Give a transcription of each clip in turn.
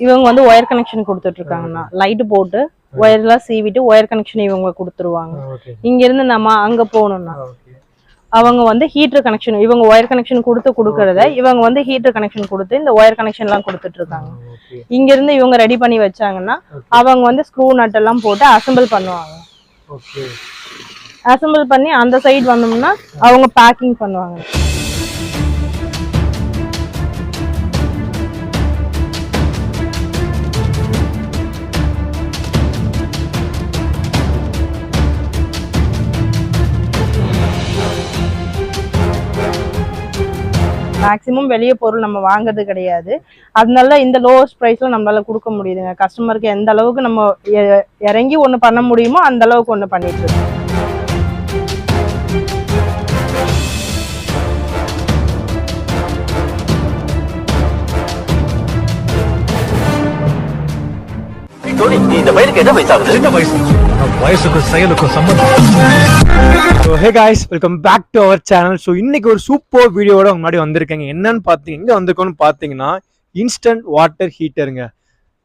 இவங்க வந்து wire connection கொடுத்துட்டு இருக்காங்கண்ணா. லைட் போட்டு ஒயர்லாம் சீவிட்டு ஒயர் கனெக்ஷன் இவங்க கொடுத்துருவாங்க. இங்க இருந்து நம்ம அங்க போகணும்னா அவங்க வந்து ஹீட்டர் கனெக்ஷன், இவங்க ஒயர் கனெக்ஷன் கொடுக்கறத இவங்க வந்து ஹீட்டர் கனெக்ஷன் கொடுத்து இந்த ஒயர் கனெக்ஷன் எல்லாம் கொடுத்துட்டு இருக்காங்க. இங்க இருந்து இவங்க ரெடி பண்ணி வச்சாங்கன்னா அவங்க வந்து ஸ்க்ரூ நட் எல்லாம் போட்டு அசெம்பிள் பண்ணுவாங்க. அசெம்பிள் பண்ணி அந்த சைடு வந்தோம்னா அவங்க பேக்கிங் பண்ணுவாங்க. மேக்ஸிமம் வெளியே பொருள் நம்ம வாங்குறது கிடையாது. அதனால இந்த லோவஸ்ட் ப்ரைஸ்ல நம்மளால கொடுக்க முடியுதுங்க. கஸ்டமருக்கு எந்த அளவுக்கு நம்ம இறங்கி ஒன்று பண்ண முடியுமோ அந்த அளவுக்கு ஒன்று பண்ணிட்டு இருக்கோம். Hey guys, welcome back to our channel. So இன்னைக்கு ஒரு சூப்பர் வீடியோவோட உங்க முன்னாடி வந்திருக்கேங்க. என்னன்னு பாத்தீங்க, எங்க வந்திருக்கோம்னு பாத்தீங்கன்னா இன்ஸ்டன்ட் வாட்டர் ஹீட்டருங்க.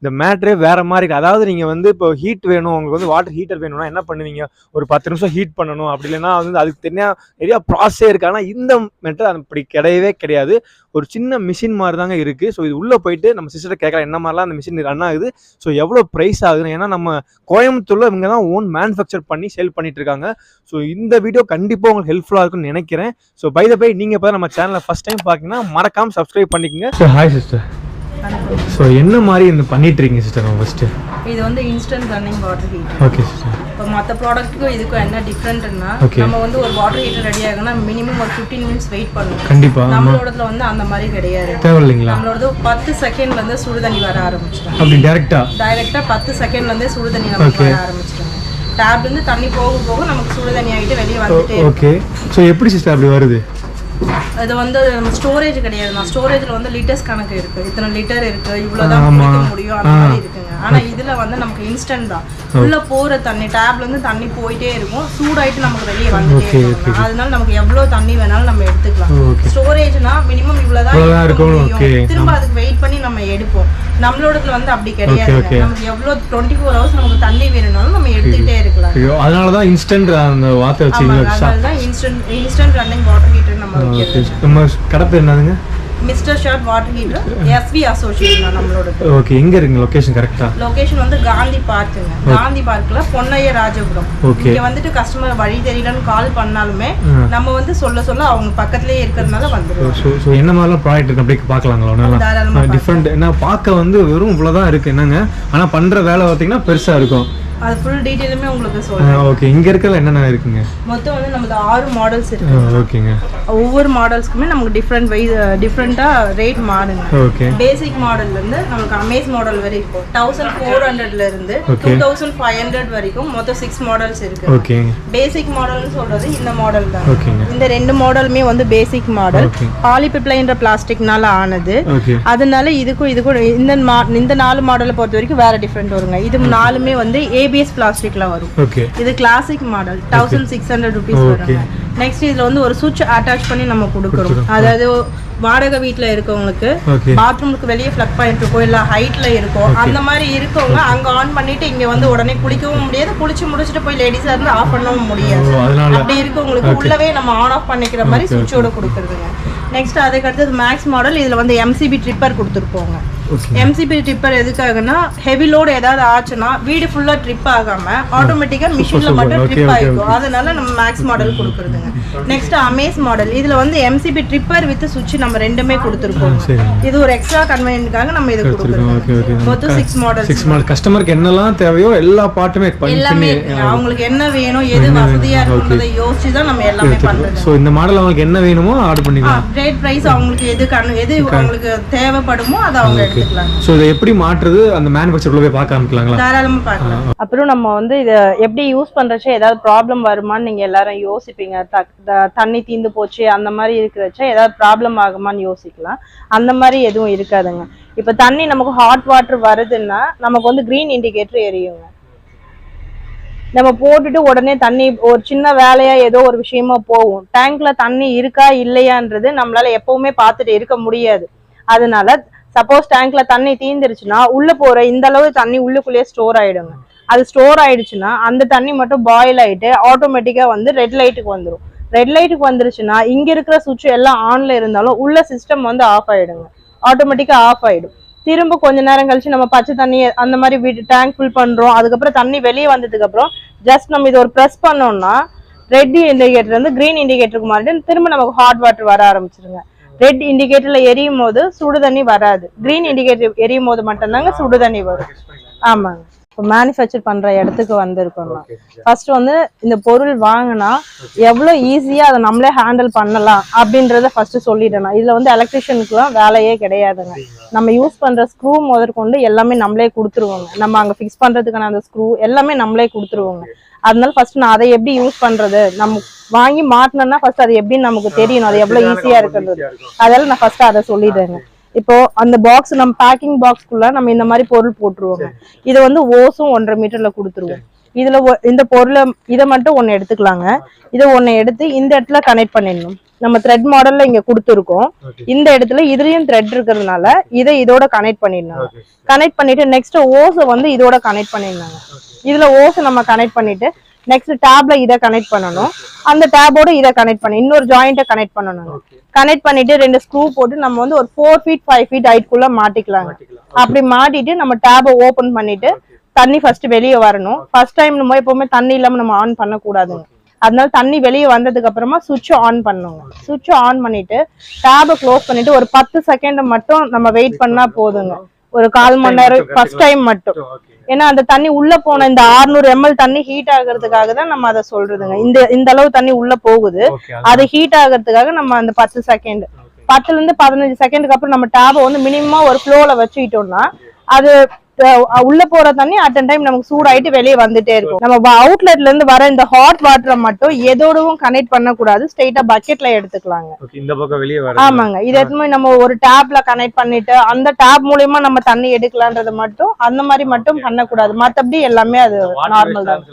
இந்த மேட்ரே வேற மாதிரி இருக்கு. அதாவது நீங்க வந்து இப்போ ஹீட் வேணும், உங்களுக்கு வந்து வாட்டர் ஹீட்டர் வேணும்னா என்ன பண்ணுவீங்க, ஒரு 10 நிமிஷம் ஹீட் பண்ணணும், அப்படி இல்லைன்னா வந்து அதுக்கு நிறைய ப்ராசஸே இருக்கு. ஆனால் இந்த மேட்டர் அப்படி கிடையவே கிடையாது. ஒரு சின்ன மிஷின் மாதிரி தாங்க இருக்கு. ஸோ இது உள்ள போயிட்டு நம்ம சிஸ்டர் கேட்கலாம் என்ன மாதிரிலாம் அந்த மிஷின் ரன் ஆகுது, ஸோ எவ்வளோ ப்ரைஸ் ஆகுதுன்னு. ஏன்னா நம்ம கோயம்புத்தூர்ல இவங்க தான் ஓன் மேனுஃபேக்சர் பண்ணி சேல் பண்ணிட்டு இருக்காங்க. ஸோ இந்த வீடியோ கண்டிப்பாக உங்களுக்கு ஹெல்ப்ஃபுல்லாக இருக்கும்னு நினைக்கிறேன். ஸோ பை த பை நீங்கள் இப்போ நம்ம சேனலை ஃபர்ஸ்ட் டைம் பார்த்தீங்கன்னா மறக்காம சப்ஸ்கிரைப் பண்ணிக்கோங்க. So hi sister. ஸோ என்ன மாதிரி இந்த பண்ணிட்டு இருக்கீங்க சிஸ்டர்? ஃபர்ஸ்ட் இது வந்து instant running water heater. Okay sister. இப்போ மற்ற ப்ராடக்ட்டுக்கும் இதுக்கும் என்ன டிஃப்ரெண்ட்னா, நம்ம வந்து ஒரு வாட்டர் ஹீட்டர் ரெடி ஆகுனா மினிமம் ஒரு 15 மினிட்ஸ் வெயிட் பண்ணணும். கண்டிப்பா. நம்மளோடதுல வந்து அந்த மாதிரி கிடையாது. தேவையில்லைங்களா? நம்மளோடது 10 செகண்ட்ல இருந்து சுடு தண்ணி வர ஆரம்பிச்சிடும். அப்படி டைரக்டா 10 செகண்ட்ல இருந்தே சுடு தண்ணி நமக்கு வர ஆரம்பிச்சிடும். டேப்ல இருந்து தண்ணி போக போக நமக்கு சுடு தண்ணி ஆகிட்டு வெளியே வந்துட்டே இருக்கு. ஓகே. ஸோ எப்படி சிஸ்டர் அப்படி வருது? அது வந்து நம்ம ஸ்டோரேஜ் கிடையாது. நான் ஸ்டோரேஜ்ல வந்து லிட்டர்ஸ் கணக்கு இருக்கு, இத்தனை லிட்டர் இருக்கு, இவ்வளவுதான் குடிக்க முடியும் அந்த மாதிரி இருக்குங்க. ஆனா இதுல வந்து நமக்கு இன்ஸ்டன்ட் தான். உள்ள போற தண்ணி டேப்ல இருந்து தண்ணி போயிட்டே இருக்கும், சூடாயிட்டு நமக்கு வெளியே வந்துட்டே இருக்கும். அதனால நமக்கு எவ்வளவு தண்ணி வேணாலும் நம்ம எடுத்துக்கலாம். ஸ்டோரேஜ்னா மினிமம் இவ்வளவுதான் இருக்கும், திரும்ப அதுக்கு வெயிட் பண்ணி நம்ம எடுப்போம். நம்மளோடதுல வந்து அப்படி கிடையாது. நமக்கு எவ்வளவு 24 ஹவர்ஸ் நமக்கு தண்ணி வேணும்னாலும் நம்ம எடுத்துக்கிட்டே இருக்கலாம். அதனாலதான் இன்ஸ்டன்ட் அந்த வாட்டர் வச்சிருக்கீங்க. அதனாலதான் இன்ஸ்டன்ட் ரன்னிங் வாட்டர் ஹீட்டர் நம்ம நம்ம கடை பேர் என்னதுங்க? Mister short water heater SV association நம்மளோட. ஓகே. எங்க இருக்குங்க லொகேஷன்? கரெக்ட்டா லொகேஷன் வந்து காந்தி பார்க்குங்க. காந்தி பார்க்ல பொன்னைய ராஜபுரம். இங்க வந்துட்டு கஸ்டமர் வழி தெரியலன்னு கால் பண்ணாலுமே நம்ம வந்து சொல்ல அவங்க பக்கத்துலயே இருக்கிறதுனால வந்துருவோம். சோ என்ன மாதிரிலாம் ப்ராடக்ட் இருக்கு அப்படி பார்க்கலாங்களா? டிஃபரெண்ட் என்ன பார்க்க வந்து வெறும் இவ்வளவுதான் இருக்கு என்னங்க, ஆனா பண்ற வேலை பார்த்தீங்கன்னா பெருசா இருக்கும். அது ஃபுல் டீடைலுமே உங்களுக்கு சொல்றேன். ஓகே. இங்க இருக்கல என்னென்ன இருக்குங்க? மொத்தம் வந்து நமக்கு 6 மாடல்ஸ் இருக்கு. ஓகேங்க. ஒவ்வொரு மாடல்ஸ்க்குமே நமக்கு டிஃபரெண்டா ரேட் மாறுங்க. ஓகே. பேசிக் மாடல்ல இருந்து நமக்கு அமேஸ் மாடல் வரை இருக்கும். 1400 ல இருந்து 2500 வரைக்கும் மொத்தம் 6 மாடல்ஸ் இருக்கு. ஓகே. பேசிக் மாடல்னு சொல்றது இந்த மாடல் தான். ஓகேங்க. இந்த ரெண்டு மாடலுமே வந்து பேசிக் மாடல். பாலிபிப்ளைன்ற பிளாஸ்டிக்னால ஆனது. அதனால இதுக்கும் இந்த 4 மாடலை பொறுத்த வரைக்கும் வேற டிஃபரெண்ட் வருங்க. இது 4மே வந்து ABS பிளாஸ்டிக்ல வரும். இது கிளாசிக் மாடல் 1600 ரூபீஸ் வருங்க. நெக்ஸ்ட் இதுல வந்து ஒரு சுவிட்ச் அட்டாச் பண்ணி நம்ம கொடுக்குறோம். அதாவது வாடகை வீட்டுல இருக்கவங்களுக்கு பாத்ரூமுக்கு வெளியே பிளக் பாயிண்ட் இருக்கும், இல்ல ஹைட்ல இருக்கும், அந்த மாதிரி இருக்கவங்க அங்க ஆன் பண்ணிட்டு இங்க வந்து உடனே குளிக்கவும் முடியாது, குளிச்சு முடிச்சுட்டு போய் லேடிஸா இருந்து ஆஃப் பண்ணவும் முடியாது. அப்படி இருக்கவங்களுக்கு உள்ளவே நம்ம ஆன் ஆஃப் பண்ணிக்கிற மாதிரி சுவிட்சோட கொடுக்குறதுங்க. நெக்ஸ்ட் அதுக்கு அடுத்தது மேக்ஸ் மாடல். இதுல வந்து MCB ட்ரிப்பர் கொடுத்துருப்போங்க. MCB ட்ரிப்பர் எதுக்காகனா ஹெவி லோட் ஏதாவது ஆச்சுன்னா வீடு ஃபுல்லா ட்ரிப் ஆகாம ஆட்டோமேட்டிக்கா மிஷின்ல மட்டும் ட்ரிப் ஆயிடும். அதனால நம்ம மேக்ஸ் மாடல் கொடுக்குறதுங்க. Next Amaze model. இதுல வந்து MCB ட்ரிப்பர் வித் சுவிட்ச் நம்ம ரெண்டுமே கொடுத்துருப்போம். இது ஒரு எக்ஸ்ட்ரா கன்வீனியன்ட்காக நம்ம இது கொடுக்குறோம். மொத்தம் 6 மாடல். கஸ்டமருக்கு என்னெல்லாம் தேவையோ எல்லா பார்ட்டுமே எல்லாமே அவங்களுக்கு என்ன வேணும், எது வசதியா இருக்குன்றதை யோசிச்சு தான் நம்ம எல்லாமே பண்றோம். சோ இந்த மாடல் அவங்களுக்கு என்ன வேணுமோ ஆர்டர் பண்ணிக்கலாம். ரேட் பிரைஸ் அவங்களுக்கு எது அவங்களுக்கு தேவைப்படுமோ அதை அவங்க எடுத்துக்கலாம். சோ இத எப்படி மாற்றுறது அந்த மேனுஃபேக்சர்ல போய் பார்க்க ஆரம்பிக்கலாங்களா? தாராளமா பார்க்கலாம். அப்புறம் நம்ம வந்து இத எப்படி யூஸ் பண்றச்ச ஏதாவது ப்ராப்ளம் வருமான்னு நீங்க எல்லாரும் யோசிப்பீங்க. தண்ணி தீந்து போச்சு அந்த மாதிரி இருக்கிறச்ச ஏதாவது ப்ராப்ளம் ஆகுமான்னு யோசிக்கலாம். அந்த மாதிரி எதுவும் இருக்காதுங்க. இப்ப தண்ணி நமக்கு ஹாட் வாட்டர் வருதுன்னா நமக்கு வந்து கிரீன் இண்டிகேட்டர் எரியுங்க. நம்ம போட்டுட்டு உடனே தண்ணி ஒரு சின்ன வேலையா ஏதோ ஒரு விஷயமா போகும். டேங்க்ல தண்ணி இருக்கா இல்லையான்றது நம்மளால எப்பவுமே பார்த்துட்டு இருக்க முடியாது. அதனால சப்போஸ் டேங்க்ல தண்ணி தீந்துருச்சுன்னா உள்ள போற இந்த அளவு தண்ணி உள்ளுக்குள்ளேயே ஸ்டோர் ஆயிடுங்க. அது ஸ்டோர் ஆயிடுச்சுன்னா அந்த தண்ணி மட்டும் பாயில் ஆயிட்டு ஆட்டோமேட்டிக்கா வந்து ரெட் லைட்டுக்கு வந்துடும். ரெட் லைட்டுக்கு வந்துருச்சுன்னா இங்க இருக்கிற சுவிட்ச் எல்லாம் ஆன்ல இருந்தாலும் உள்ள சிஸ்டம் வந்து ஆஃப் ஆயிடுங்க. ஆட்டோமேட்டிக்கா ஆஃப் ஆயிடும். திரும்ப கொஞ்ச நேரம் கழிச்சு நம்ம பச்சை தண்ணி அந்த மாதிரி டேங்க் ஃபில் பண்றோம். அதுக்கப்புறம் தண்ணி வெளியே வந்ததுக்கு அப்புறம் ஜஸ்ட் நம்ம இதை ஒரு ப்ரெஸ் பண்ணோம்னா ரெட் இண்டிகேட்டர் வந்து கிரீன் இண்டிகேட்டருக்கு மாறிட்டு திரும்ப நமக்கு ஹாட் வாட்டர் வர ஆரம்பிச்சிருங்க. ரெட் இண்டிகேட்டர்ல எரியும் போது சுடு தண்ணி வராது. கிரீன் இண்டிகேட்டர் எரியும் போது மட்டும்தாங்க சுடு தண்ணி வரும். ஆமாங்க. இப்போ மேனுஃபேக்சர் பண்ற இடத்துக்கு வந்திருக்கோம். ஃபர்ஸ்ட் வந்து இந்த பொருள் வாங்கினா எவ்வளவு ஈஸியா அதை நம்மளே ஹேண்டில் பண்ணலாம் அப்படின்றத ஃபர்ஸ்ட் சொல்லிட்டேன். இதுல வந்து எலக்ட்ரிஷியனுக்குலாம் வேலையே கிடையாதுங்க. நம்ம யூஸ் பண்ற ஸ்க்ரூ முதற்கொண்டு எல்லாமே நம்மளே கொடுத்துருவோங்க. நம்ம அங்க ஃபிக்ஸ் பண்றதுக்கான அந்த ஸ்க்ரூ எல்லாமே நம்மளே கொடுத்துருவோங்க. அதனால ஃபர்ஸ்ட் நான் அதை எப்படி யூஸ் பண்றது, நம்ம வாங்கி மாட்டினோம்னா ஃபர்ஸ்ட் அது எப்படின்னு நமக்கு தெரியணும். அது எவ்வளவு ஈஸியா இருக்கிறது. அதெல்லாம் நான் ஃபர்ஸ்ட் அதை சொல்லிடுறேங்க. இப்போ அந்த பாக்ஸ் நம்ம பேக்கிங் பாக்ஸ்க்குள்ள நம்ம இந்த மாதிரி பொருள் போட்டுருவோங்க. இதை வந்து ஓஸும் 1.5 மீட்டர்ல கொடுத்துருவோம். இதுல இந்த பொருளை இதை மட்டும் ஒன்னு எடுத்துக்கலாங்க. இதை ஒன்னு எடுத்து இந்த இடத்துல கனெக்ட் பண்ணிடணும். நம்ம த்ரெட் மாடல்ல இங்க கொடுத்துருக்கோம். இந்த இடத்துல இதுலயும் த்ரெட் இருக்கிறதுனால இதை இதோட கனெக்ட் பண்ணிடணும். கனெக்ட் பண்ணிட்டு நெக்ஸ்ட் ஓஸை வந்து இதோட கனெக்ட் பண்ணிடணும். இதுல ஓஸை நம்ம கனெக்ட் பண்ணிட்டு நெக்ஸ்ட் டேப்ல இதை கனெக்ட் பண்ணணும். அந்த டேபோட இதை கனெக்ட் பண்ணி இன்னொரு ஜாயிண்ட்டை கனெக்ட் பண்ணணும். கனெக்ட் பண்ணிட்டு 2 ஸ்க்ரூ போட்டு நம்ம வந்து ஒரு 4 feet 5 feet ஹைட்குள்ள மாட்டிக்கலாங்க. அப்படி மாட்டிட்டு நம்ம டேபை ஓபன் பண்ணிட்டு தண்ணி ஃபர்ஸ்ட் வெளியே வரணும். ஃபர்ஸ்ட் டைம் நம்ம எப்பவுமே தண்ணி இல்லாம நம்ம ஆன் பண்ண கூடாதுங்க. அதனால தண்ணி வெளியே வந்ததுக்கு அப்புறமா சுவிட்ச் ஆன் பண்ணுங்க. சுவிட்ச் ஆன் பண்ணிட்டு டேபை க்ளோஸ் பண்ணிட்டு ஒரு 10 செகண்ட் மட்டும் நம்ம வெயிட் பண்ணா போதுங்க. ஒரு 1/4 மணி நேரம் ஃபர்ஸ்ட் டைம் மட்டும். ஏன்னா அந்த தண்ணி உள்ள போன இந்த 600 ml தண்ணி ஹீட் ஆகிறதுக்காக தான் நம்ம அதை சொல்றதுங்க. இந்த அளவு தண்ணி உள்ள போகுது. அது ஹீட் ஆகிறதுக்காக நம்ம அந்த 10 செகண்ட் 10ல இருந்து 15 செகண்டுக்கு அப்புறம் நம்ம டேபை வந்து மினிமம் ஒரு ஃப்ளோல வச்சுக்கிட்டோம்னா அது உள்ள போற தண்ணி அட் அன் டைம் நமக்கு சூடாயிட்டு வெளியே வந்துட்டே இருக்கும். நம்ம அவுட்லெட்ல இருந்து வர இந்த ஹாட் வாட்டரை மட்டும் எதோடவும் கனெக்ட் பண்ண கூடாது. ஸ்ட்ரெயிட்டா பக்கெட்ல எடுத்துக்கலாங்க. இந்த பக்கம் வெளியே வர. ஆமாங்க. இது எதுவுமே நம்ம ஒரு டேப்ல கனெக்ட் பண்ணிட்டு அந்த டேப் மூலமா நம்ம தண்ணி எடுக்கலான்றது மட்டும் அந்த மாதிரி மட்டும் பண்ணக்கூடாது. மத்தபடி எல்லாமே அது நார்மல் தான்.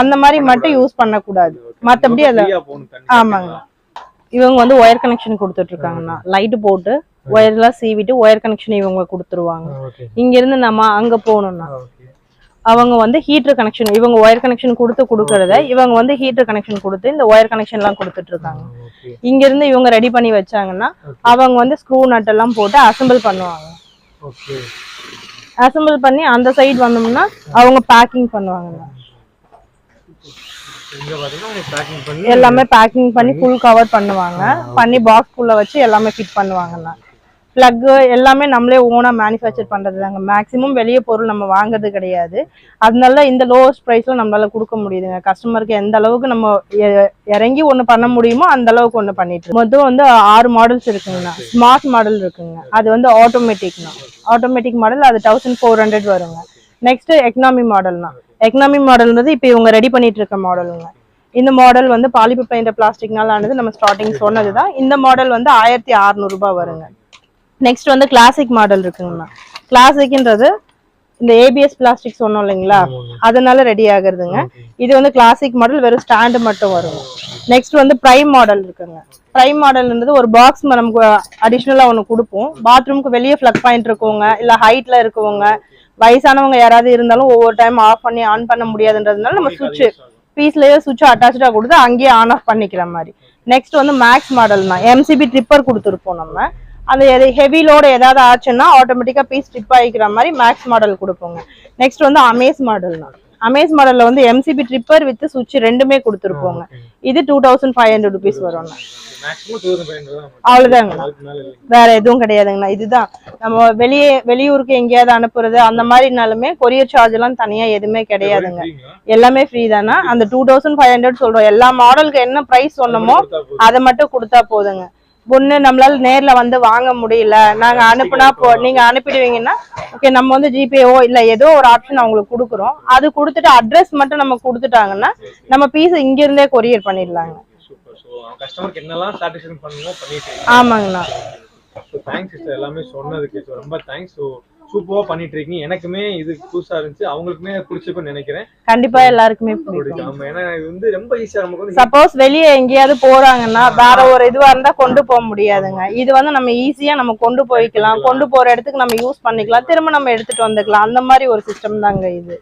அந்த மாதிரி மட்டும் யூஸ் பண்ணக்கூடாது. மத்தபடி அது ஆமாங்க. இவங்க வந்து ஒயர் கனெக்ஷன் கொடுத்துட்டு இருக்காங்கன்னா லைட் போட்டு ஒயர் எல்லாம் சீவிட்டு ஒயர் கனெக்ஷன் இவங்க கொடுத்துருவாங்க. இங்க இருந்து நம்ம அங்க போகணும்னா அவங்க வந்து ஹீட்டர் கனெக்ஷன் இவங்க ஒயர் கனெக்ஷன் கொடுக்கறத இவங்க வந்து ஹீட்டர் கனெக்ஷன் கொடுத்து இந்த ஒயர் கனெக்ஷன் எல்லாம் கொடுத்துட்டு இருக்காங்க. இங்க இருந்து இவங்க ரெடி பண்ணி வச்சாங்கன்னா அவங்க வந்து ஸ்க்ரூ நட் எல்லாம் போட்டு அசெம்பிள் பண்ணுவாங்க. அசெம்பிள் பண்ணி அந்த சைடு வந்தோம்னா அவங்க பேக்கிங் பண்ணுவாங்க. எல்லாமே பேக்கிங் பண்ணி ஃபுல் கவர் பண்ணுவாங்க. பண்ணி பாக்ஸ் குள்ள வச்சு எல்லாமே ஃபிட் பண்ணுவாங்கண்ணா. பிளக் எல்லாமே நம்மளே ஓனா மேனுஃபேக்சர் பண்றது தாங்க. மேக்ஸிமம் வெளியே பொருள் நம்ம வாங்குறது கிடையாது. அதனால இந்த லோவஸ்ட் பிரைஸ்ல நம்மளால கொடுக்க முடியுதுங்க. கஸ்டமருக்கு எந்த அளவுக்கு நம்ம இறங்கி ஒண்ணு பண்ண முடியுமோ அந்த அளவுக்கு ஒண்ணு பண்ணிட்டு மொத்தம் வந்து 6 மாடல்ஸ் இருக்குங்கண்ணா. ஸ்மார்ட் மாடல் இருக்குங்க. அது வந்து ஆட்டோமேட்டிக்னா ஆட்டோமேட்டிக் மாடல் அது 1400 வருங்க. நெக்ஸ்ட் எக்கனாமி மாடல்னா எக்கனாமி மாடல்ன்றது இப்போ இவங்க ரெடி பண்ணிட்டு இருக்க மாடலுங்க. இந்த மாடல் வந்து பாலிபெப்பைண்ட் பிளாஸ்டிக்னால ஆனது. நம்ம ஸ்டார்டிங் சொன்னதுதான். இந்த மாடல் வந்து 1600 ரூபாய் வருங்க. நெக்ஸ்ட் வந்து கிளாசிக் மாடல் இருக்குங்கண்ணா. கிளாசிக்ன்றது இந்த ஏபிஎஸ் பிளாஸ்டிக் சொன்னோம் இல்லைங்களா, அதனால ரெடி ஆகுறதுங்க. இது வந்து கிளாசிக் மாடல், வெறும் ஸ்டாண்டு மட்டும் வரும். நெக்ஸ்ட் வந்து பிரைம் மாடல் இருக்குங்க. பிரைம் மாடல்ன்றது ஒரு பாக்ஸ் நமக்கு அடிஷ்னலா ஒன்று கொடுப்போம். பாத்ரூமுக்கு வெளியே பிளக் பாயிண்ட் இருக்கவங்க இல்ல ஹைட்ல இருக்கவங்க வயசானவங்க யாராவது இருந்தாலும் ஒவ்வொரு டைம் ஆஃப் பண்ணி ஆன் பண்ண முடியாதுன்றதுனால நம்ம சுவிட்ச் பீஸ்லயே சுவிட்ச் அட்டாச்சா கொடுத்து அங்கேயே ஆன் ஆஃப் பண்ணிக்கிற மாதிரி. நெக்ஸ்ட் வந்து மேக்ஸ் மாடல்னா எம்சிபி ட்ரிப்பர் கொடுத்துருப்போம். நம்ம அந்த ஹெவி லோடு ஏதாவது ஆச்சுன்னா ஆட்டோமேட்டிக்கா பீஸ் ஸ்ட்ரிப் ஆகிக்கிற மாதிரி மேக்ஸ் மாடல் கொடுப்போங்க. நெக்ஸ்ட் வந்து அமேஸ் மாடல்னா அமேஸ் மாடல்ல வந்து எம்சிபி ட்ரிப்பர் வித் சுவிட்ச் ரெண்டுமே கொடுத்துருப்போங்க. இது 2500 rupees வரும்ண்ணா. அவ்வளவுதாங்கண்ணா, வேற எதுவும் கிடையாதுங்கண்ணா. இதுதான் நம்ம வெளியூருக்கு எங்கேயாவது அனுப்புறது அந்த மாதிரினாலுமே கொரியர் சார்ஜ் எல்லாம் தனியா எதுவுமே கிடையாதுங்க. எல்லாமே ஃப்ரீ தானா. அந்த 2500 சொல்றோம். எல்லா மாடலுக்கு என்ன பிரைஸ் சொன்னமோ அதை மட்டும் கொடுத்தா போதுங்க. ஒண்ணு நம்மளால நேர்ல வந்து வாங்க முடியல, நாங்க அனுப்புனா நீங்க அனுப்பிடுவீங்கன்னா ஓகே, நம்ம வந்து ஜிபேஓ இல்ல ஏதோ ஒரு ஆப்ஷன் அவங்களுக்கு கொடுக்குறோம். அது கொடுத்துட்டு அட்ரஸ் மட்டும் நம்ம கொடுத்துட்டாங்கன்னா நம்ம பீஸ் இங்க இருந்தே கொரியர் பண்ணிடலாங்க. ஆமாங்கண்ணா. தேங்க்ஸ் சிஸ்டர், எல்லாமே சொன்னதுக்கு ரொம்ப தேங்க்ஸ். சூப்பரா பண்ணிட்டு இருக்கீங்க. எனக்குமே இது புதுசா இருந்துச்சு, அவங்களுக்குமே பிடிச்சிருக்கும்னு நினைக்கிறேன். கண்டிப்பா எல்லாருக்குமே பிடிக்கும். ஆமா, ஏன்னா இது வந்து ரொம்ப ஈஸியா நமக்கு வந்து சப்போஸ் வெளியே எங்கேயாவது போறாங்கன்னா வேற ஒரு இதுவா இருந்தா கொண்டு போக முடியாதுங்க. இது வந்து நம்ம ஈஸியா நம்ம கொண்டு போய்க்கலாம், கொண்டு போற இடத்துக்கு நம்ம யூஸ் பண்ணிக்கலாம், திரும்ப நம்ம எடுத்துட்டு வந்துக்கலாம். அந்த மாதிரி ஒரு சிஸ்டம் தாங்க இது.